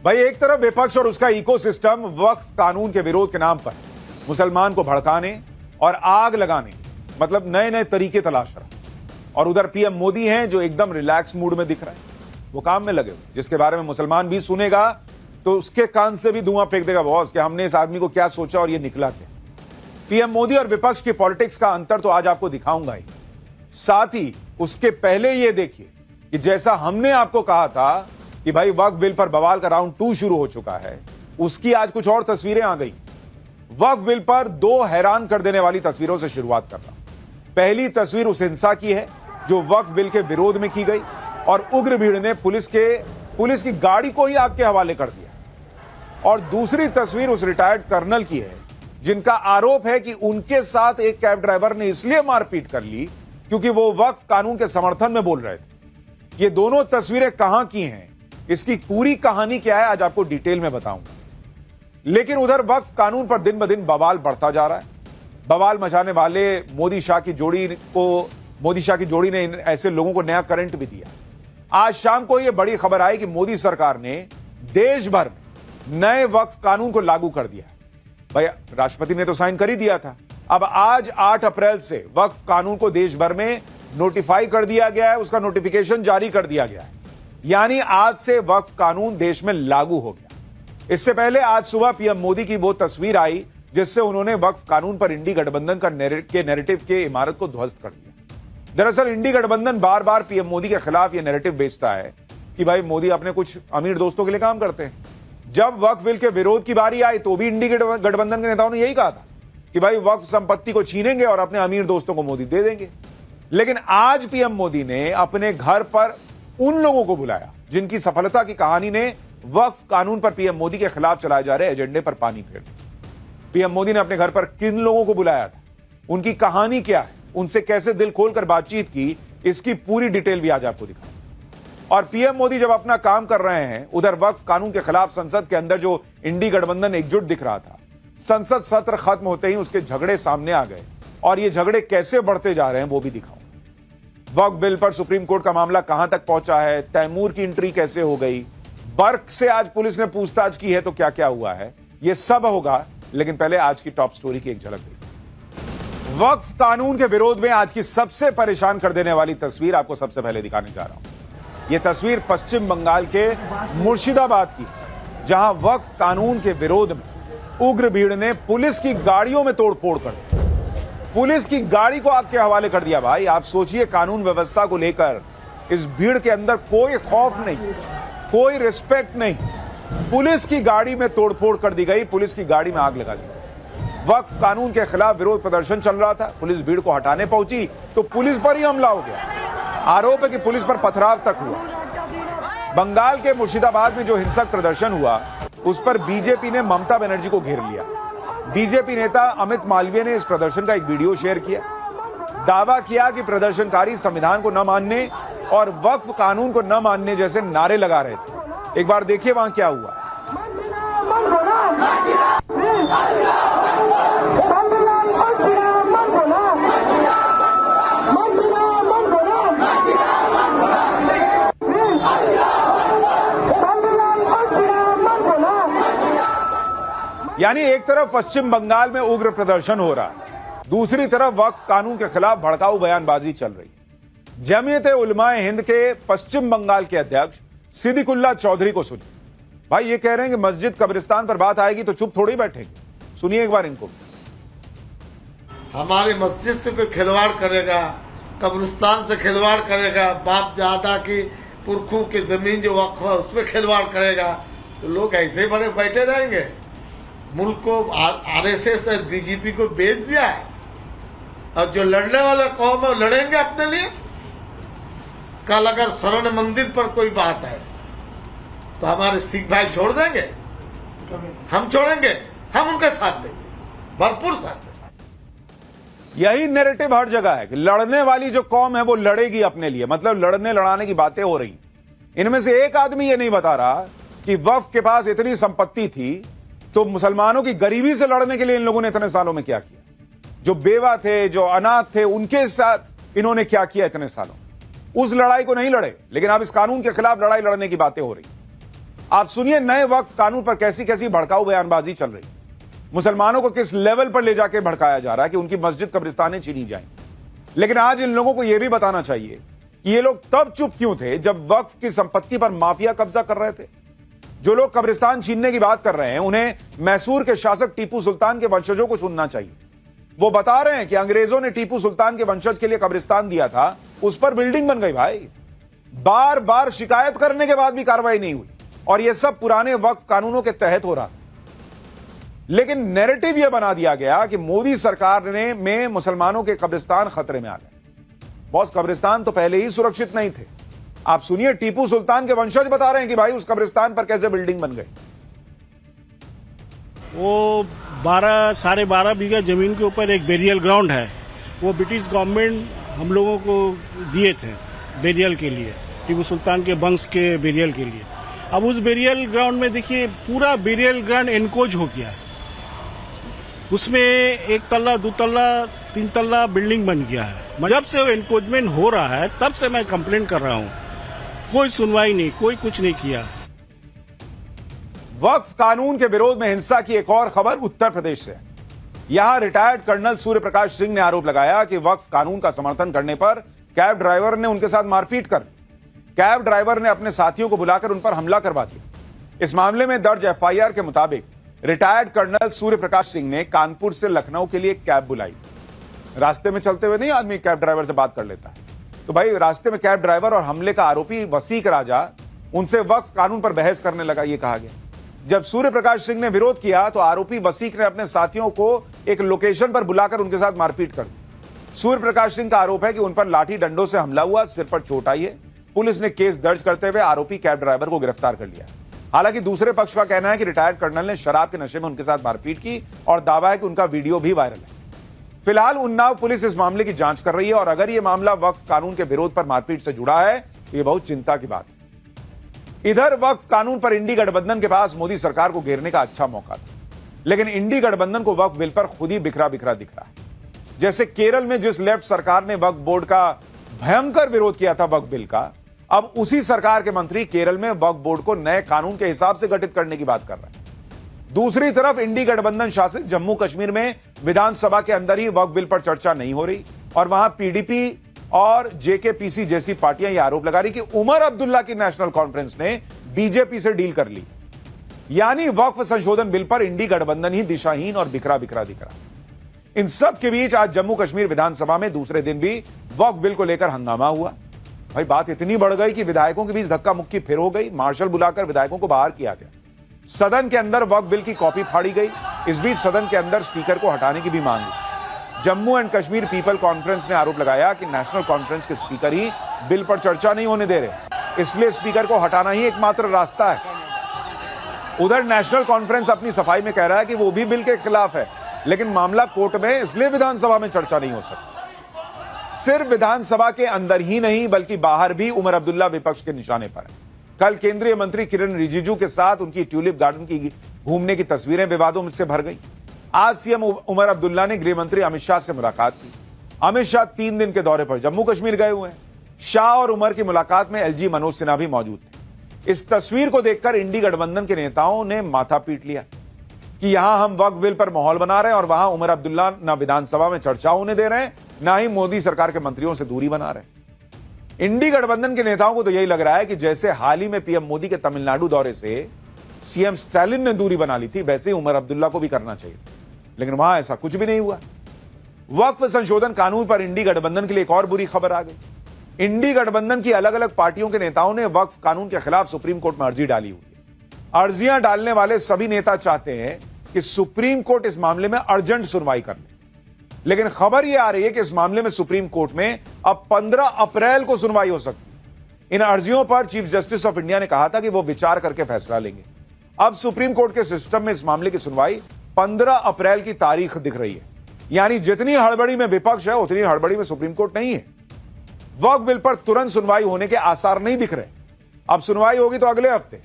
भाई एक तरफ विपक्ष और उसका इकोसिस्टम वक्फ कानून के विरोध के नाम पर मुसलमान को भड़काने और आग लगाने मतलब नए नए तरीके तलाश रहा, और उधर पीएम मोदी हैं जो एकदम रिलैक्स मूड में दिख रहा है, वो काम में लगे हुए, जिसके बारे में मुसलमान भी सुनेगा तो उसके कान से भी धुआं फेंक देगा बॉस कि हमने इस आदमी को क्या सोचा और ये निकला क्या। पीएम मोदी और विपक्ष की पॉलिटिक्स का अंतर तो आज आपको दिखाऊंगा ही, साथ ही उसके पहले ये देखिए कि जैसा हमने आपको कहा था कि भाई वक्फ बिल पर बवाल का राउंड 2 शुरू हो चुका है, उसकी आज कुछ और तस्वीरें आ गई। वक्फ बिल पर 2 हैरान कर देने वाली तस्वीरों से शुरुआत कर रहा हूं। पहली तस्वीर उस हिंसा की है जो वक्फ बिल के विरोध में की गई और उग्र भीड़ ने पुलिस की गाड़ी को ही आग के हवाले कर दिया, और दूसरी तस्वीर उस रिटायर्ड कर्नल की है जिनका आरोप है कि उनके साथ एक कैब ड्राइवर ने इसलिए मारपीट कर ली क्योंकि वो वक्फ कानून के समर्थन में बोल रहे थे। ये दोनों तस्वीरें कहां की हैं, इसकी पूरी कहानी क्या है, आज आपको डिटेल में बताऊंगा। लेकिन उधर वक्फ कानून पर दिन ब दिन बवाल बढ़ता जा रहा है। बवाल मचाने वाले मोदी शाह की जोड़ी ने ऐसे लोगों को नया करंट भी दिया। आज शाम को यह बड़ी खबर आई कि मोदी सरकार ने देश भर में नए वक्फ कानून को लागू कर दिया। भाई राष्ट्रपति ने तो साइन कर ही दिया था, अब आज 8 अप्रैल से वक्फ कानून को देश भर में नोटिफाई कर दिया गया है, उसका नोटिफिकेशन जारी कर दिया गया है, यानी आज से वक्फ कानून देश में लागू हो गया। इससे पहले आज सुबह पीएम मोदी की वो तस्वीर आई जिससे उन्होंने वक्फ कानून पर इंडी गठबंधन के नैरेटिव के इमारत को ध्वस्त कर दिया। दरअसल इंडी गठबंधन बार बार पीएम मोदी के खिलाफ यह नैरेटिव बेचता है कि भाई मोदी अपने कुछ अमीर दोस्तों के लिए काम करते हैं। जब वक्फ बिल के विरोध की बारी आई तो भी इंडी गठबंधन के नेताओं ने यही कहा था कि भाई वक्फ संपत्ति को छीनेंगे और अपने अमीर दोस्तों को मोदी दे देंगे। लेकिन आज पीएम मोदी ने अपने घर पर उन लोगों को बुलाया जिनकी सफलता की कहानी ने वक्फ कानून पर पीएम मोदी के खिलाफ चलाए जा रहे एजेंडे पर पानी फेर दिया। पीएम मोदी ने अपने घर पर किन लोगों को बुलाया था, उनकी कहानी क्या है, उनसे कैसे दिल खोलकर बातचीत की, इसकी पूरी डिटेल भी आज आपको दिखाऊंगा। और पीएम मोदी जब अपना काम कर रहे हैं, उधर वक्फ कानून के खिलाफ संसद के अंदर जो इंडी गठबंधन एकजुट दिख रहा था, संसद सत्र खत्म होते ही उसके झगड़े सामने आ गए, और ये झगड़े कैसे बढ़ते जा रहे हैं वो भी दिखाऊंगा। वक्फ बिल पर सुप्रीम कोर्ट का मामला कहां तक पहुंचा है, तैमूर की एंट्री कैसे हो गई, बर्क से आज पुलिस ने पूछताछ की है तो क्या क्या हुआ है, यह सब होगा। लेकिन पहले आज की टॉप स्टोरी की एक झलक देखिए। वक्फ कानून के विरोध में आज की सबसे परेशान कर देने वाली तस्वीर आपको सबसे पहले दिखाने जा रहा हूं। यह तस्वीर पश्चिम बंगाल के मुर्शिदाबाद की है, जहां वक्फ कानून के विरोध में उग्र भीड़ ने पुलिस की गाड़ियों में तोड़फोड़ कर दी, पुलिस की गाड़ी को आग के हवाले कर दिया। भाई आप सोचिए, कानून व्यवस्था को लेकर इस भीड़ के अंदर कोई खौफ नहीं, कोई रिस्पेक्ट नहीं, पुलिस की गाड़ी में तोड़फोड़ कर दी गई, पुलिस की गाड़ी में आग लगा दी। वक्फ कानून के खिलाफ विरोध प्रदर्शन चल रहा था, पुलिस भीड़ को हटाने पहुंची तो पुलिस पर ही हमला हो गया। आरोप है कि पुलिस पर पथराव तक हुआ। बंगाल के मुर्शिदाबाद में जो हिंसक प्रदर्शन हुआ उस पर बीजेपी ने ममता बनर्जी को घेर लिया। बीजेपी नेता अमित मालवीय ने इस प्रदर्शन का एक वीडियो शेयर किया, दावा किया कि प्रदर्शनकारी संविधान को न मानने और वक्फ कानून को न मानने जैसे नारे लगा रहे थे। एक बार देखिए वहां क्या हुआ। यानी एक तरफ पश्चिम बंगाल में उग्र प्रदर्शन हो रहा है, दूसरी तरफ वक्फ कानून के खिलाफ भड़काऊ बयानबाजी चल रही है। जमीयत उलमाए हिंद के पश्चिम बंगाल के अध्यक्ष सिद्दीकुल्लाह चौधरी को सुनिए। भाई ये कह रहे हैं कि मस्जिद कब्रिस्तान पर बात आएगी तो चुप थोड़ी बैठेंगे। सुनिए एक बार इनको। हमारी मस्जिद से कोई खिलवाड़ करेगा, कब्रिस्तान से खिलवाड़ करेगा, बाप दादा की पुरखों की जमीन जो वक्फ है उसमें खिलवाड़ करेगा तो लोग ऐसे ही बड़े बैठे रहेंगे। मुल्क को आरएसएस और बीजेपी को बेच दिया है, और जो लड़ने वाले कौम है लड़ेंगे अपने लिए। कल अगर शरण मंदिर पर कोई बात है तो हमारे सिख भाई छोड़ देंगे? हम छोड़ेंगे? हम उनका साथ देंगे, भरपूर साथ देंगे। यही नैरेटिव हर जगह है कि लड़ने वाली जो कौम है वो लड़ेगी अपने लिए, मतलब लड़ने लड़ाने की बातें हो रही। इनमें से एक आदमी ये नहीं बता रहा कि वक्फ के पास इतनी संपत्ति थी तो मुसलमानों की गरीबी से लड़ने के लिए इन लोगों ने इतने सालों में क्या किया, जो बेवा थे, जो अनाथ थे, उनके साथ इन्होंने क्या किया इतने सालों। उस लड़ाई को नहीं लड़े, लेकिन अब इस कानून के खिलाफ लड़ाई लड़ने की बातें हो रही। आप सुनिए नए वक्फ कानून पर कैसी कैसी भड़काऊ बयानबाजी चल रही, मुसलमानों को किस लेवल पर ले जाके भड़काया जा रहा है कि उनकी मस्जिद कब्रिस्तानें छीनी जाएं। लेकिन आज इन लोगों को यह भी बताना चाहिए कि ये लोग तब चुप क्यों थे जब वक्फ की संपत्ति पर माफिया कब्जा कर रहे थे। जो लोग कब्रिस्तान छीनने की बात कर रहे हैं उन्हें मैसूर के शासक टीपू सुल्तान के वंशजों को सुनना चाहिए। वो बता रहे हैं कि अंग्रेजों ने टीपू सुल्तान के वंशज के लिए कब्रिस्तान दिया था, उस पर बिल्डिंग बन गई भाई। बार बार शिकायत करने के बाद भी कार्रवाई नहीं हुई और यह सब पुराने वक्फ कानूनों के तहत हो रहा। लेकिन नैरेटिव यह बना दिया गया कि मोदी सरकार में मुसलमानों के कब्रिस्तान खतरे में आ गए। बॉस, कब्रिस्तान तो पहले ही सुरक्षित नहीं थे। आप सुनिए टीपू सुल्तान के वंशज बता रहे हैं कि भाई उस कब्रिस्तान पर कैसे बिल्डिंग बन गई। वो 12.5 बीघा जमीन के ऊपर एक बेरियल ग्राउंड है, वो ब्रिटिश गवर्नमेंट हम लोगों को दिए थे बेरियल के लिए, टीपू सुल्तान के वंश के बेरियल के लिए। अब उस बेरियल ग्राउंड में देखिए पूरा बेरियल ग्राउंड एनकोज हो गया है, उसमें 1 तल्ला 2 तल्ला 3 तल्ला बिल्डिंग बन गया है। जब से वो एनकोजमेंट हो रहा है तब से मैं कंप्लेंट कर रहा हूँ, कोई सुनवाई नहीं, कोई कुछ नहीं किया। वक्फ कानून के विरोध में हिंसा की एक और खबर उत्तर प्रदेश से। यहां रिटायर्ड कर्नल सूर्य प्रकाश सिंह ने आरोप लगाया कि वक्फ कानून का समर्थन करने पर कैब ड्राइवर ने उनके साथ मारपीट कर कैब ड्राइवर ने अपने साथियों को बुलाकर उन पर हमला करवा दिया। इस मामले में दर्ज एफआईआर के मुताबिक रिटायर्ड कर्नल सूर्य प्रकाश सिंह ने कानपुर से लखनऊ के लिए कैब बुलाई। रास्ते में चलते हुए नहीं आदमी कैब ड्राइवर से बात कर लेता है, तो भाई रास्ते में कैब ड्राइवर और हमले का आरोपी वसीक राजा उनसे वक्फ कानून पर बहस करने लगा, यह कहा गया। जब सूर्य प्रकाश सिंह ने विरोध किया तो आरोपी वसीक ने अपने साथियों को एक लोकेशन पर बुलाकर उनके साथ मारपीट कर दी। सूर्य प्रकाश सिंह का आरोप है कि उन पर लाठी डंडों से हमला हुआ, सिर पर चोट आई है। पुलिस ने केस दर्ज करते हुए आरोपी कैब ड्राइवर को गिरफ्तार कर लिया। हालांकि दूसरे पक्ष का कहना है कि रिटायर्ड कर्नल ने शराब के नशे में उनके साथ मारपीट की और दावा है कि उनका वीडियो भी वायरल है। फिलहाल उन्नाव पुलिस इस मामले की जांच कर रही है और अगर यह मामला वक्फ कानून के विरोध पर मारपीट से जुड़ा है तो यह बहुत चिंता की बात है। इधर वक्फ कानून पर इंडी गठबंधन के पास मोदी सरकार को घेरने का अच्छा मौका था, लेकिन इंडी गठबंधन को वक्फ बिल पर खुद ही बिखरा बिखरा दिख रहा है। जैसे केरल में जिस लेफ्ट सरकार ने वक्फ बोर्ड का भयंकर विरोध किया था वक्फ बिल का, अब उसी सरकार के मंत्री केरल में वक्फ बोर्ड को नए कानून के हिसाब से गठित करने की बात कर रहे हैं। दूसरी तरफ इंडी गठबंधन शासित जम्मू कश्मीर में विधानसभा के अंदर ही वक्फ बिल पर चर्चा नहीं हो रही और वहां पीडीपी और जेकेपीसी जैसी पार्टियां यह आरोप लगा रही कि उमर अब्दुल्ला की नेशनल कॉन्फ्रेंस ने बीजेपी से डील कर ली। यानी वक्फ संशोधन बिल पर इंडी गठबंधन ही दिशाहीन और बिखरा बिखरा दिख रहा। इन सब के बीच आज जम्मू कश्मीर विधानसभा में दूसरे दिन भी वक्फ बिल को लेकर हंगामा हुआ। भाई बात इतनी बढ़ गई कि विधायकों के बीच धक्का मुक्की फिर हो गई, मार्शल बुलाकर विधायकों को बाहर किया गया। सदन के अंदर वक्फ बिल की कॉपी फाड़ी गई। इस बीच सदन के अंदर स्पीकर को हटाने की भी मांग हुई। Jammu and Kashmir people conference ने आरोप लगाया कि नेशनल कॉन्फ्रेंस के स्पीकर ही बिल पर चर्चा नहीं होने दे रहे, इसलिए स्पीकर को हटाना ही एकमात्र रास्ता है। उधर नेशनल कॉन्फ्रेंस अपनी सफाई में कह रहा है कि वो भी बिल के खिलाफ है, लेकिन मामला कोर्ट में, इसलिए विधानसभा में चर्चा नहीं हो सकती। सिर्फ विधानसभा के अंदर ही नहीं बल्कि बाहर भी उमर अब्दुल्ला विपक्ष के निशाने पर है। कल केंद्रीय मंत्री किरण रिजिजू के साथ उनकी ट्यूलिप गार्डन की घूमने की तस्वीरें विवादों से भर गई। आज सीएम उमर अब्दुल्ला ने गृह मंत्री अमित शाह से मुलाकात की। अमित शाह 3 दिन के दौरे पर जम्मू कश्मीर गए हुए हैं। शाह और उमर की मुलाकात में एलजी मनोज सिन्हा भी मौजूद थे। इस तस्वीर को देखकर इंडी गठबंधन के नेताओं ने माथा पीट लिया कि यहां हम वक्फ बिल पर माहौल बना रहे हैं और वहां उमर अब्दुल्ला ना विधानसभा में चर्चा होने दे रहे हैं, ना ही मोदी सरकार के मंत्रियों से दूरी बना रहे हैं। इंडी गठबंधन के नेताओं को तो यही लग रहा है कि जैसे हाल ही में पीएम मोदी के तमिलनाडु दौरे से सीएम स्टालिन ने दूरी बना ली थी, वैसे ही उमर अब्दुल्ला को भी करना चाहिए, लेकिन वहां ऐसा कुछ भी नहीं हुआ। वक्फ संशोधन कानून पर इंडी गठबंधन के लिए एक और बुरी खबर आ गई। इंडी गठबंधन की अलग अलग पार्टियों के नेताओं ने वक्फ कानून के खिलाफ सुप्रीम कोर्ट में अर्जी डाली हुई है। अर्जियां डालने वाले सभी नेता चाहते हैं कि सुप्रीम कोर्ट इस मामले में अर्जेंट सुनवाई कर ले, लेकिन खबर यह आ रही है कि इस मामले में सुप्रीम कोर्ट में अब 15 अप्रैल को सुनवाई हो सकती है। इन अर्जियों पर चीफ जस्टिस ऑफ इंडिया ने कहा था कि वो विचार करके फैसला लेंगे। अब सुप्रीम कोर्ट के सिस्टम में इस मामले की सुनवाई 15 अप्रैल की तारीख दिख रही है। यानी जितनी हड़बड़ी में विपक्ष है उतनी हड़बड़ी में सुप्रीम कोर्ट नहीं है। वक्फ बिल पर तुरंत सुनवाई होने के आसार नहीं दिख रहे। अब सुनवाई होगी तो अगले हफ्ते।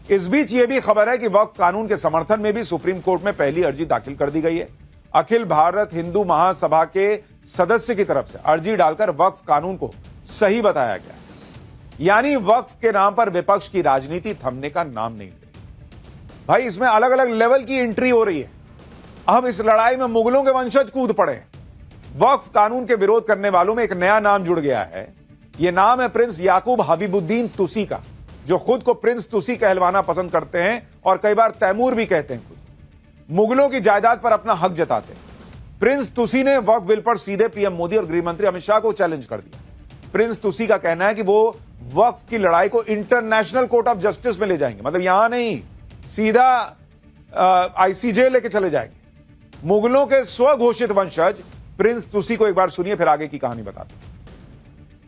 इस बीच यह भी खबर है कि वक्फ कानून के समर्थन में भी सुप्रीम कोर्ट में पहली अर्जी दाखिल कर दी गई है। अखिल भारत हिंदू महासभा के सदस्य की तरफ से अर्जी डालकर वक्फ कानून को सही बताया गया। यानी वक्फ के नाम पर विपक्ष की राजनीति थमने का नाम नहीं ले रही। भाई इसमें अलग अलग लेवल की एंट्री हो रही है। अब इस लड़ाई में मुगलों के वंशज कूद पड़े। वक्फ कानून के विरोध करने वालों में एक नया नाम जुड़ गया है। यह नाम है प्रिंस याकूब हबीबुद्दीन तुसी का, जो खुद को प्रिंस तुसी कहलवाना पसंद करते हैं और कई बार तैमूर भी कहते हैं। खुद मुगलों की जायदाद पर अपना हक जताते हैं। प्रिंस तुसी ने वक्फ बिल पर सीधे पीएम मोदी और गृह मंत्री अमित शाह को चैलेंज कर दिया। प्रिंस तुसी का कहना है कि वो वक्फ की लड़ाई को इंटरनेशनल कोर्ट ऑफ जस्टिस में ले जाएंगे, मतलब यहां नहीं, सीधा आईसीजे लेके चले जाएंगे। मुगलों के स्वघोषित वंशज प्रिंस तुसी को एक बार सुनिए, फिर आगे की कहानी बताते हैं।